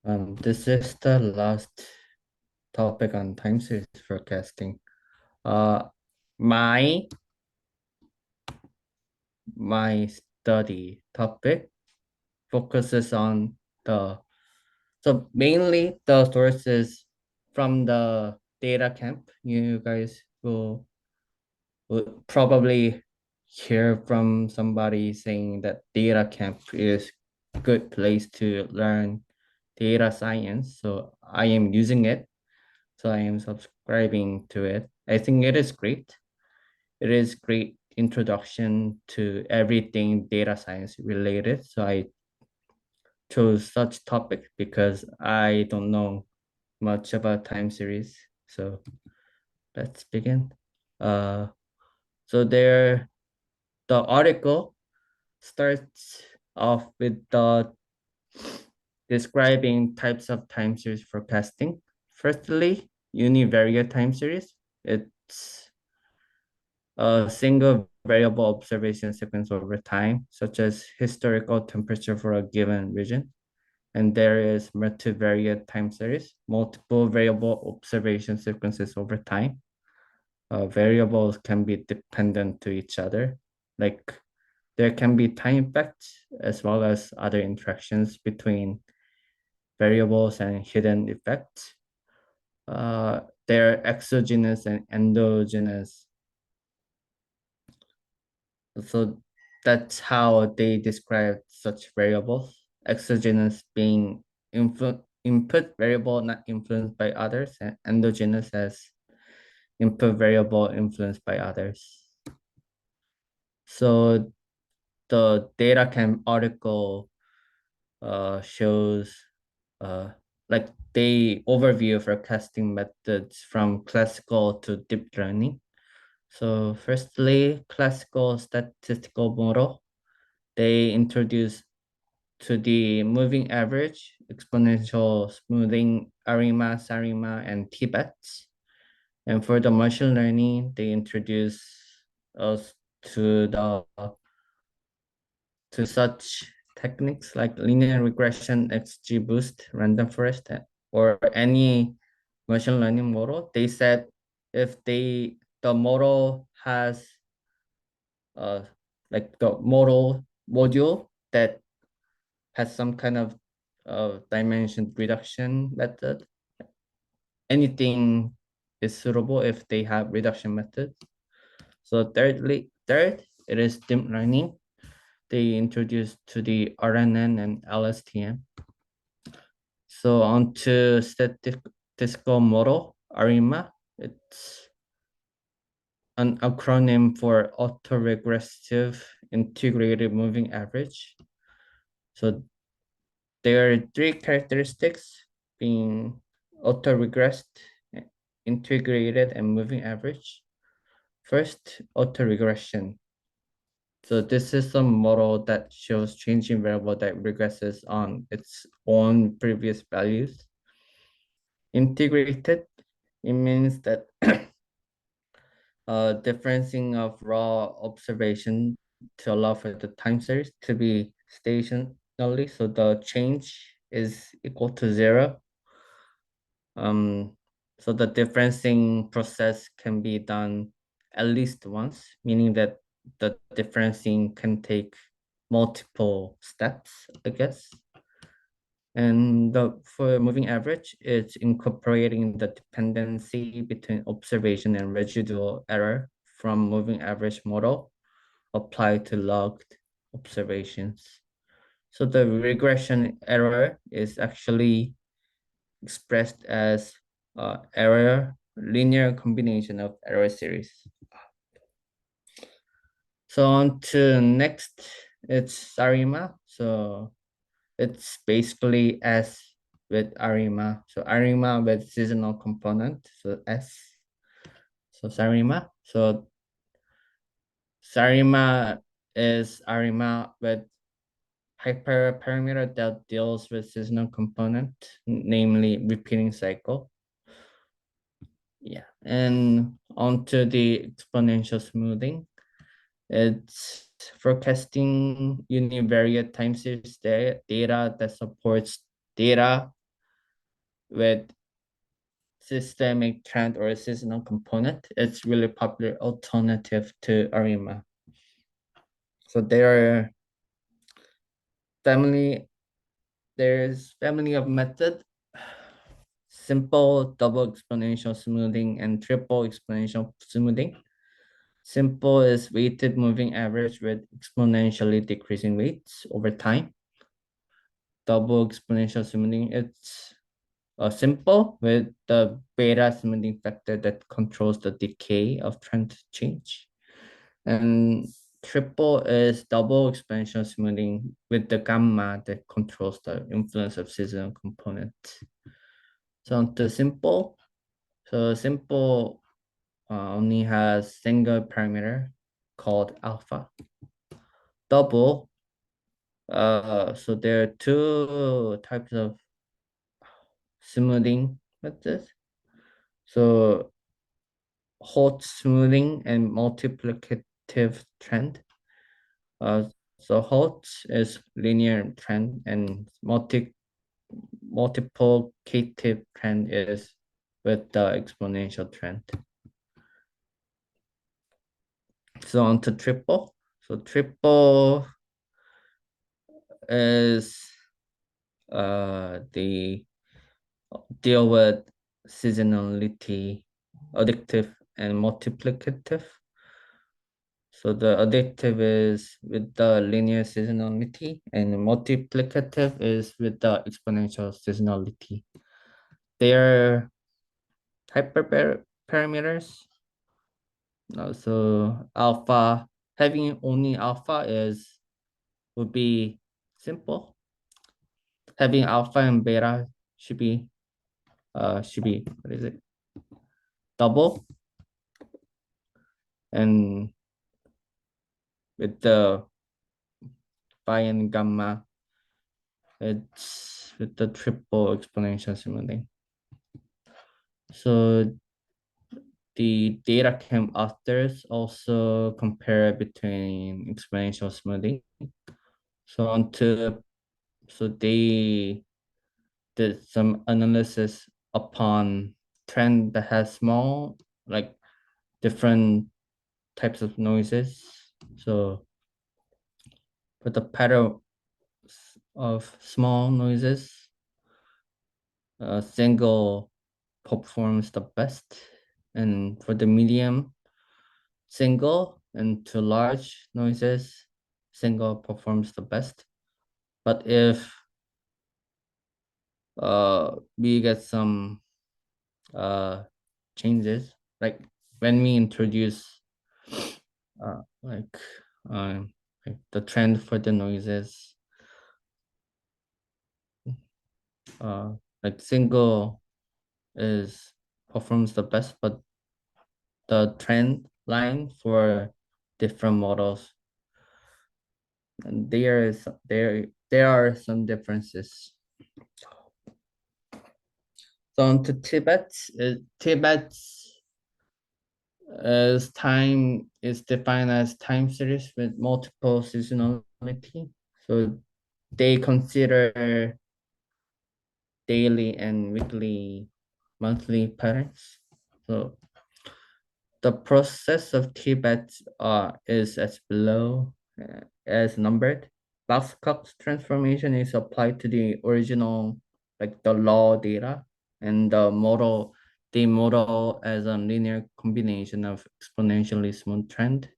This is the last topic on time series forecasting. Uh, my my study topic focuses on mainly the sources from the data camp. You guys will probably hear from somebody saying that data camp is a good place to learn data science. So I am using it. So I am subscribing to it. I think it is great. It is great introduction to everything data science related. So I chose such topic because I don't know much about time series. So let's begin. Uh, so there, the article starts off with the describing types of time series forecasting. Firstly, univariate time series. It's a single variable observation sequence over time, such as historical temperature for a given region. And there is multivariate time series, multiple variable observation sequences over time. Variables can be dependent to each other. Like there can be time effects as well as other interactions between variables and hidden effects. They're exogenous and endogenous. So that's how they describe such variables. Exogenous being input variable not influenced by others, and endogenous as input variable influenced by others. So the data camp article shows uh, like they overview forecasting methods from classical to deep learning. So firstly, classical statistical model. They introduce to the moving average, exponential smoothing, ARIMA, SARIMA, and T-bets. And for the machine learning, they introduce us to the to such techniques like linear regression, XGBoost, random forest, or any machine learning model. They said if the model has uh like the model module that has some kind of dimension reduction method, anything is suitable if they have reduction methods. So third, it is deep learning. They introduced to the RNN and LSTM. So on to statistical model, ARIMA. It's an acronym for autoregressive integrated moving average. So there are three characteristics being autoregressed, integrated, and moving average. First, autoregression. So this is a model that shows changing variable that regresses on its own previous values. Integrated, it means that differencing of raw observation to allow for the time series to be stationary, so the change is equal to zero. Um, so the differencing process can be done at least once, meaning that the differencing can take multiple steps, I guess. And for moving average, it's incorporating the dependency between observation and residual error from moving average model applied to logged observations. So the regression error is actually expressed as error linear combination of error series. So on to next, it's Sarima. So it's basically S with Arima. So Arima with seasonal component, so S. So Sarima. So Sarima is Arima with hyperparameter that deals with seasonal component, namely repeating cycle. Yeah, and onto the exponential smoothing. It's forecasting univariate time series data that supports data with systemic trend or a seasonal component, it's really popular alternative to ARIMA. So family, there's family of method, simple double exponential smoothing and triple exponential smoothing. Simple is weighted moving average with exponentially decreasing weights over time. Double exponential smoothing, it's simple with the beta smoothing factor that controls the decay of trend change. And triple is double exponential smoothing with the gamma that controls the influence of seasonal component. So on to simple. So simple only has single parameter called alpha. Double, so there are two types of smoothing methods. So hot smoothing and multiplicative trend. Uh, so hot is linear trend and multiplicative trend is with the exponential trend. So on to triple. So triple is the deal with seasonality, addictive and multiplicative. So the additive is with the linear seasonality and multiplicative is with the exponential seasonality. They are hyperparameters. So alpha, having only alpha is would be simple. Having alpha and beta should be what is it? Double. And with the phi and gamma, it's with the triple exponential smoothing. So the DataCamp authors also compare between exponential smoothing. So they did some analysis upon trend that has small, like different types of noises. So for the pattern of small noises, a single performs the best, and for the medium, single, and to large noises, single performs the best. But if we get some uh changes, like when we introduce uh like like the trend for the noises, uh like single is performs the best, but the trend line for different models, and there are some differences. So on to Tibet. Tibet's time is defined as time series with multiple seasonality. So they consider daily and weekly, monthly patterns. So the process of Tibet is as below, as numbered. Box-Cox transformation is applied to the original, like the raw data, and the model as a linear combination of exponentially smooth trend,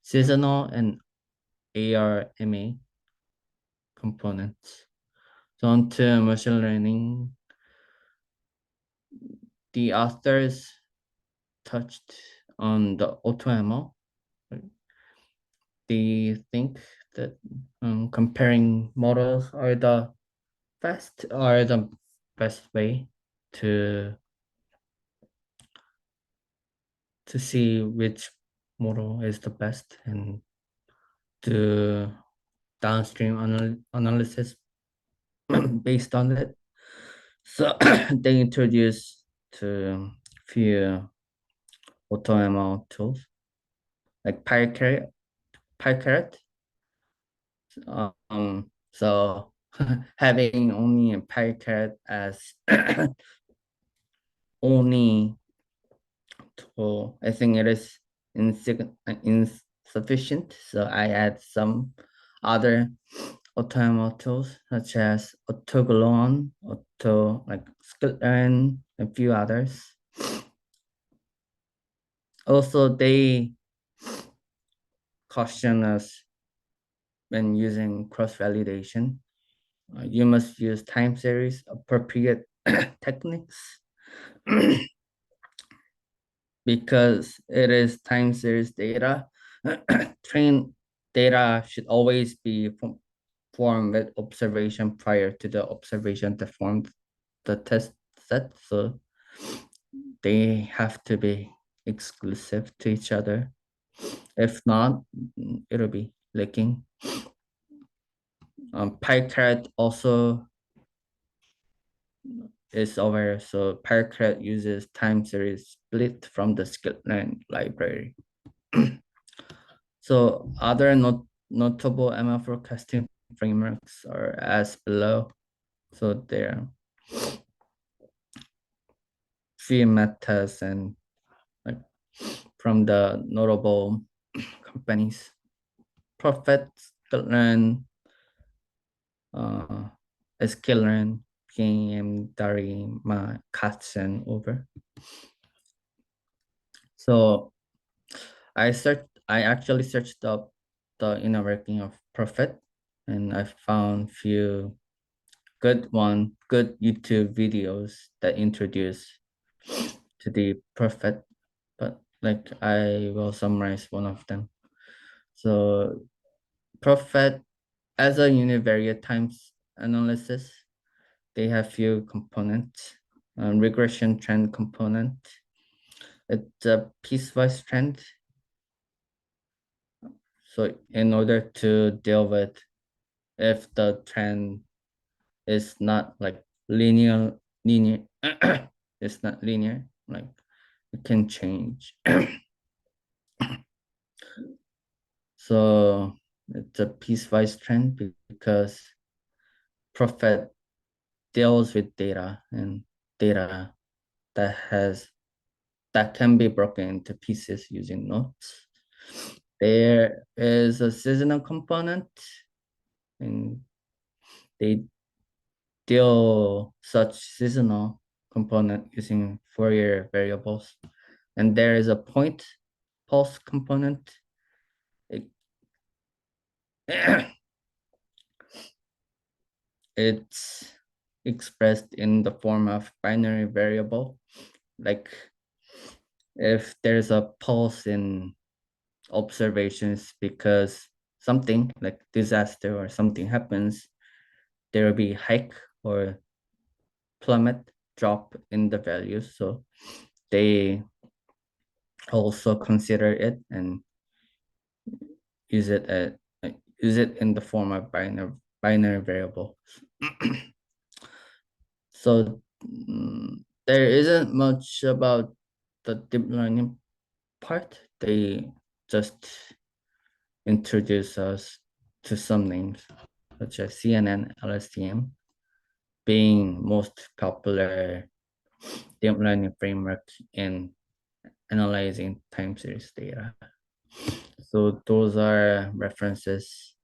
seasonal, and ARMA components. So on to machine learning. The authors touched on the AutoML. They think that comparing models are the best way to see which model is the best and to downstream analysis based on it. So they introduced to few AutoML tools like PyCaret. So having only a pie as only tool, I think it is insufficient. So I add some other autonomous tools such as Autoglon, Auto like Skitlearn, and a few others. Also, they caution us when using cross-validation. You must use time series appropriate techniques because it is time series data. Trained data should always be formed with observation prior to the observation that formed the test set. So they have to be exclusive to each other. If not, it'll be leaking. PyCART also is aware. So PyCART uses time series split from the skitlearn library. So other notable ML forecasting frameworks are as below. So there are three metas and like from the notable companies. Prophet, skitlearn, skitlearn, PM, Dari, Ma, Katz, and Uber. So I actually searched up the inner working of Prophet, and I found few good YouTube videos that introduce to the Prophet, but like I will summarize one of them. So Prophet as a univariate times analysis, they have few components. Regression trend component. It's a piecewise trend. So in order to deal with if the trend is not like linear, it's not linear, like it can change. So it's a piecewise trend because Prophet deals with data and data that can be broken into pieces using nodes. There is a seasonal component, and they deal such seasonal component using Fourier variables. And there is a point pulse component. It, it's expressed in the form of binary variable. Like if there's a pulse in observations because something like disaster or something happens, there will be hike or plummet drop in the values. So they also consider it and use it at use it in the form of binary variable. So there isn't much about the deep learning part. They just introduce us to some names such as CNN, LSTM, being most popular deep learning framework in analyzing time series data. So those are references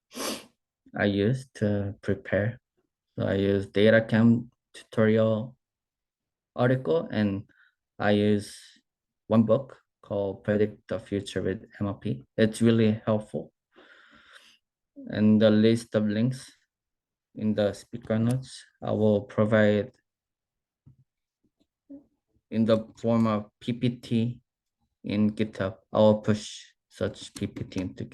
I use to prepare. So I use DataCamp tutorial article, and I use one book called Predict the Future with MLP. It's really helpful. And the list of links in the speaker notes, I will provide in the form of PPT in GitHub. I will push such PPT into GitHub.